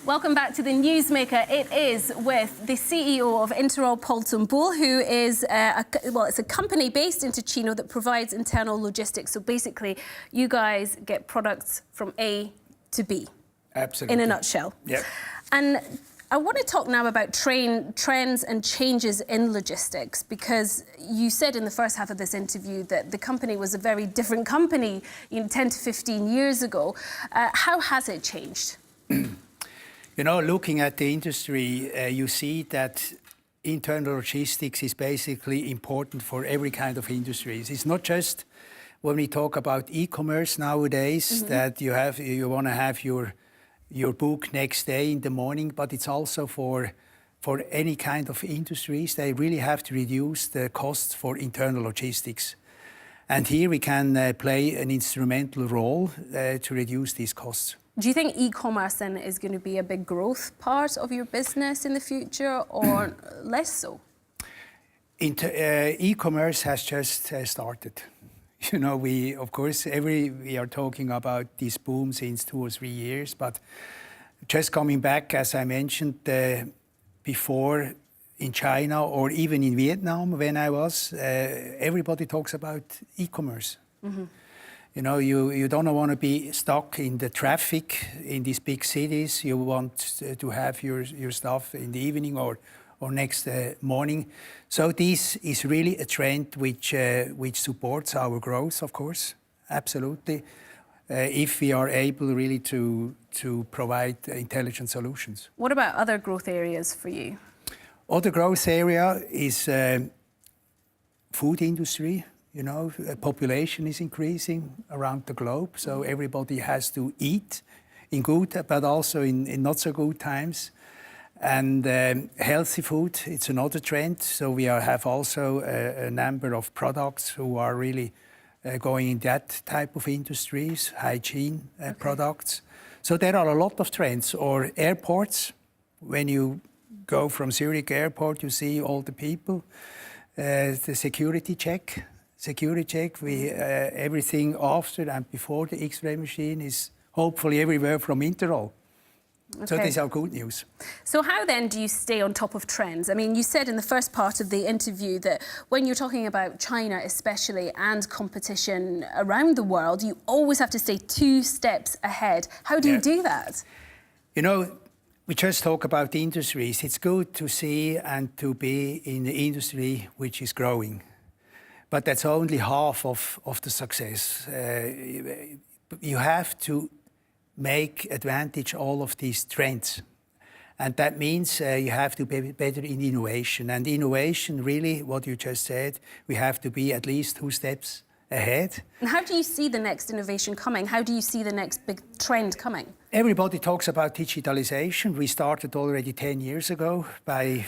Welcome back to the Newsmaker. It is with the CEO of Interroll, Paul Zumbühl, who is it's a company based in Ticino that provides internal logistics. So basically, you guys get products from A to B. Absolutely. In a nutshell. Yep. And I want to talk now about trends and changes in logistics, because you said in the first half of this interview that the company was a very different company 10 to 15 years ago. How has it changed? You know, looking at the industry, you see that internal logistics is basically important for every kind of industries. It's not just when we talk about e-commerce nowadays that you want to have your book next day in the morning, but it's also for any kind of industries. They really have to reduce the costs for internal logistics. And here we can play an instrumental role to reduce these costs. Do you think e-commerce then is going to be a big growth part of your business in the future, or less so? E-commerce has just started. You know, we are talking about this boom since 2 or 3 years, but just coming back, as I mentioned before, in China or even in Vietnam when I was, everybody talks about e-commerce. You know, you don't want to be stuck in the traffic in these big cities. You want to have your stuff in the evening or next morning. So this is really a trend which supports our growth, of course, absolutely, if we are able really to provide intelligent solutions. What about other growth areas for you? Other growth area is food industry. You know, population is increasing around the globe, so everybody has to eat in good, but also in not so good times. And healthy food, it's another trend. So we have also a number of products who are really going in that type of industries, hygiene products. So there are a lot of trends. Or airports, when you go from Zurich Airport, you see all the people, the security check, everything after and before the X-ray machine is hopefully everywhere from Interroll. Okay. So these are good news. So how then do you stay on top of trends? I mean, you said in the first part of the interview that when you're talking about China especially and competition around the world, you always have to stay 2 steps ahead. How do you do that? You know, we just talk about the industries. It's good to see and to be in the industry which is growing. But that's only half of the success. You have to make advantage all of these trends. And that means you have to be better in innovation. And innovation, really, what you just said, we have to be at least 2 steps ahead. And how do you see the next innovation coming? How do you see the next big trend coming? Everybody talks about digitalization. We started already 10 years ago by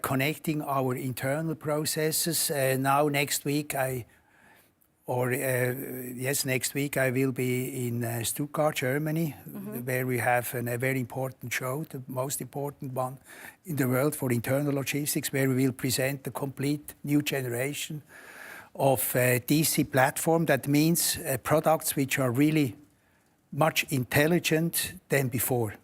connecting our internal processes. Now next week next week I will be in Stuttgart, Germany, where we have a very important show, the most important one in the world for internal logistics, where we will present the complete new generation of DC platform. That means products which are really much intelligent than before.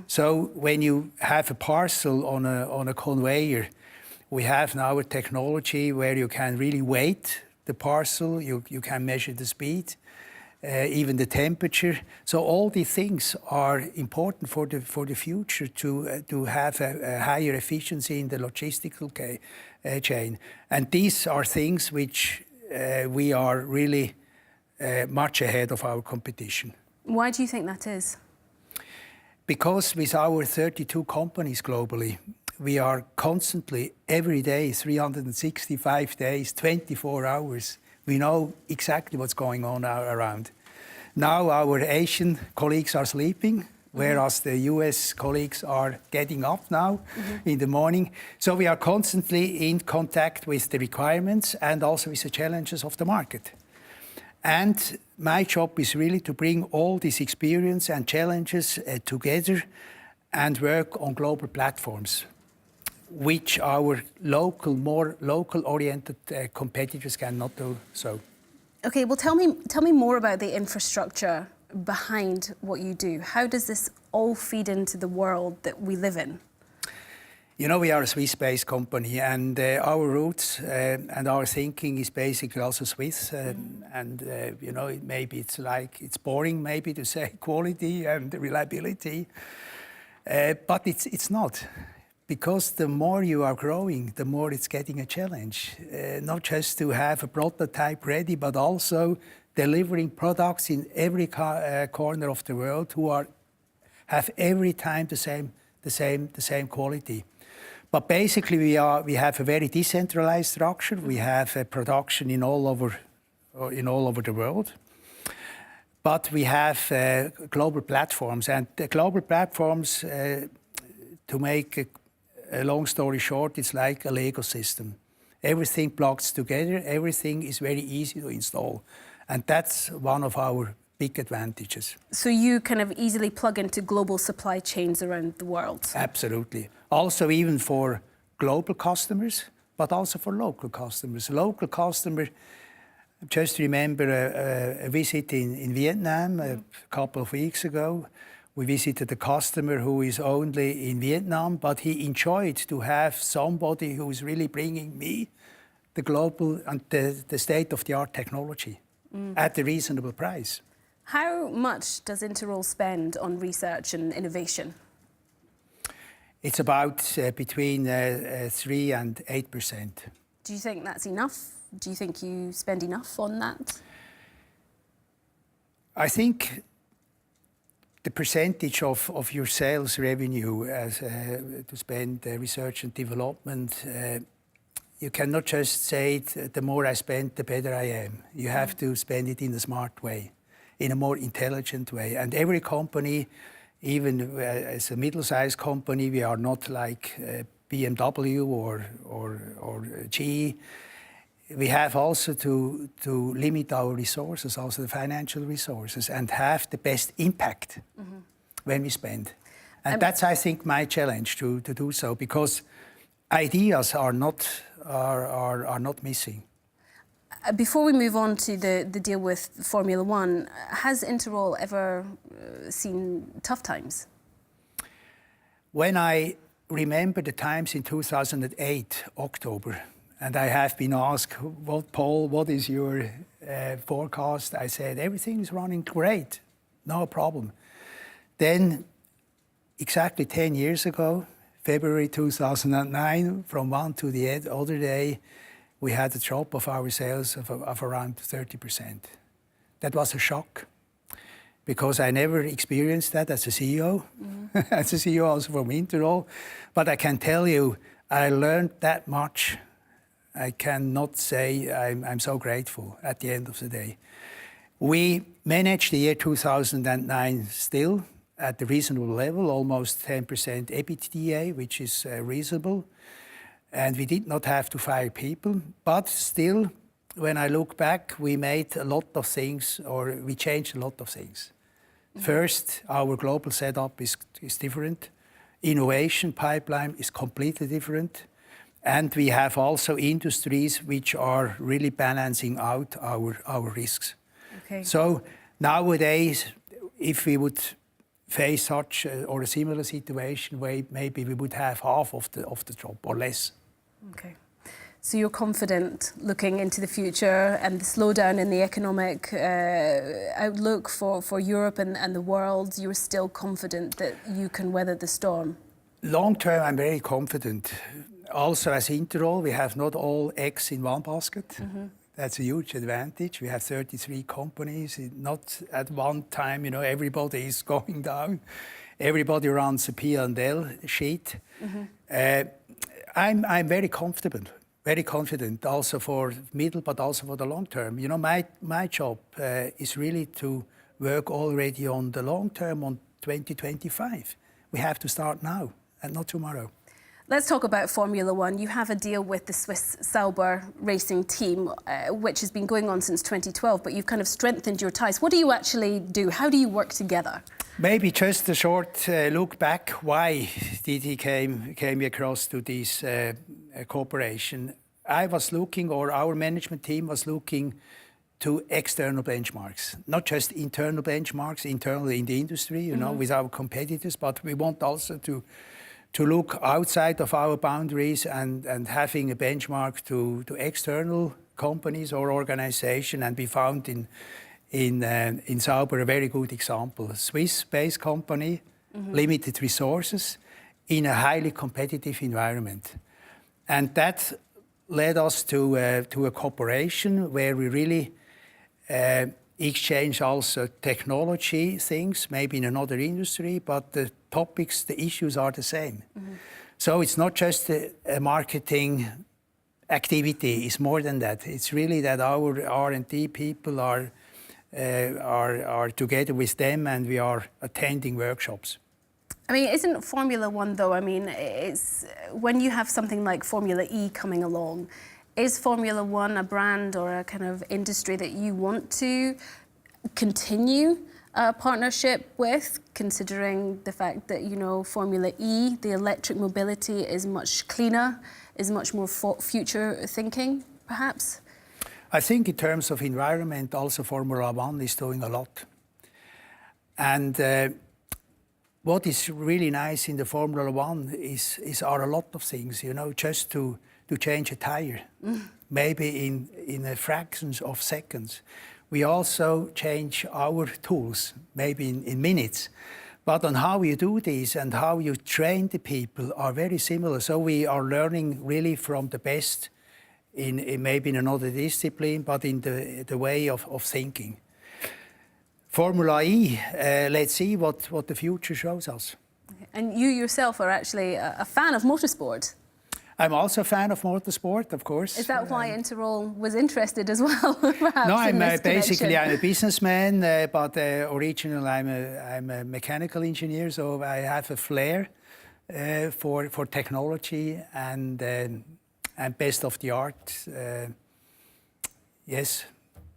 So when you have a parcel on a conveyor, we have now a technology where you can really weight the parcel, you can measure the speed, even the temperature. So all these things are important for the future to have a higher efficiency in the logistical chain. And these are things which we are really much ahead of our competition. Why do you think that is? Because with our 32 companies globally, we are constantly, every day, 365 days, 24 hours. We know exactly what's going on around. Now our Asian colleagues are sleeping, whereas the US colleagues are getting up now in the morning. So we are constantly in contact with the requirements and also with the challenges of the market. And my job is really to bring all this experience and challenges together and work on global platforms, which our more local-oriented competitors cannot do so. Okay, well, tell me more about the infrastructure behind what you do? How does this all feed into the world that we live in? You know, we are a Swiss-based company, and our roots and our thinking is basically also Swiss. You know, maybe it's boring, maybe to say quality and reliability, but it's not, because the more you are growing, the more it's getting a challenge. Not just to have a prototype ready, but also delivering products in every corner of the world have every time the same quality. But basically, we have a very decentralized structure. We have a production in all over the world. But we have global platforms, and the global platforms, to make a long story short, it's like a Lego system. Everything plugs together. Everything is very easy to install, and that's one of our big advantages. So you kind of easily plug into global supply chains around the world? Absolutely. Also even for global customers, but also for local customers. Local customer, just remember a visit in Vietnam a couple of weeks ago. We visited a customer who is only in Vietnam, but he enjoyed to have somebody who is really bringing me the global and the state-of-the-art technology at a reasonable price. How much does Interroll spend on research and innovation? It's about between 3 and 8%. Do you think that's enough? Do you think you spend enough on that? I think the percentage of your sales revenue to spend research and development, you cannot just say the more I spend, the better I am. You have to spend it in a smart way, in a more intelligent way. And every company, even as a middle-sized company, we are not like BMW or GE. We have also to limit our resources, also the financial resources, and have the best impact when we spend. And that's, I think, my challenge to do so, because ideas are not missing. Before we move on to the deal with Formula One, has Interroll ever seen tough times? When I remember the times in 2008, October, and I have been asked, Paul, what is your forecast? I said, everything is running great, no problem. Then, exactly 10 years ago, February 2009, from one to the other day, we had a drop of our sales of around 30%. That was a shock, because I never experienced that as a CEO, as a CEO also from Interroll. But I can tell you, I learned that much. I cannot say I'm so grateful at the end of the day. We managed the year 2009 still at a reasonable level, almost 10% EBITDA, which is reasonable. And we did not have to fire people. But still, when I look back, we made a lot of things, or we changed a lot of things. First, our global setup is different. Innovation pipeline is completely different. And we have also industries which are really balancing out our risks. Okay. So nowadays, if we would face such or a similar situation, where maybe we would have half of the drop or less. Okay. So you're confident looking into the future and the slowdown in the economic outlook for Europe and the world, you're still confident that you can weather the storm? Long term, I'm very confident. Also, as Interroll, we have not all eggs in one basket. That's a huge advantage. We have 33 companies. Not at one time, you know, everybody is going down. Everybody runs a P&L sheet. I'm very confident also for middle, but also for the long term. You know, my job is really to work already on the long term, on 2025. We have to start now and not tomorrow. Let's talk about Formula One. You have a deal with the Swiss Sauber racing team, which has been going on since 2012, but you've kind of strengthened your ties. What do you actually do? How do you work together? Maybe just a short look back. Why did he came across to this cooperation? I was looking, or our management team was looking, to external benchmarks, not just internal benchmarks, internally in the industry, you know, with our competitors, but we want also to look outside of our boundaries and having a benchmark to external companies or organizations, and we found in Sauber a very good example. A Swiss-based company, limited resources, in a highly competitive environment. And that led us to a cooperation where we really exchange also technology things, maybe in another industry, but the topics, the issues are the same. So it's not just a marketing activity, it's more than that. It's really that our R&D people are together with them, and we are attending workshops. I mean, isn't Formula One, though, I mean, it's when you have something like Formula E coming along, is Formula One a brand or a kind of industry that you want to continue a partnership with, considering the fact that, you know, Formula E, the electric mobility, is much cleaner, is much more future thinking, perhaps? I think in terms of environment, also Formula One is doing a lot. And what is really nice in the Formula One are a lot of things, you know, just to change a tire, maybe in a fractions of seconds. We also change our tools, maybe in minutes. But on how you do this and how you train the people are very similar. So we are learning really from the best in maybe in another discipline, but in the way of thinking. Formula E, let's see what the future shows us. And you yourself are actually a fan of motorsport. I'm also a fan of motorsport, of course. Is that why Interroll was interested as well? Perhaps, no, I'm basically I'm a businessman, but originally I'm a mechanical engineer, so I have a flair for technology and best of the art. Yes,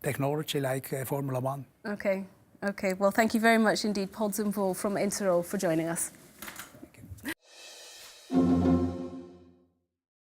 technology like Formula One. Okay. Well, thank you very much indeed, Paul Zumbühl from Interroll, for joining us.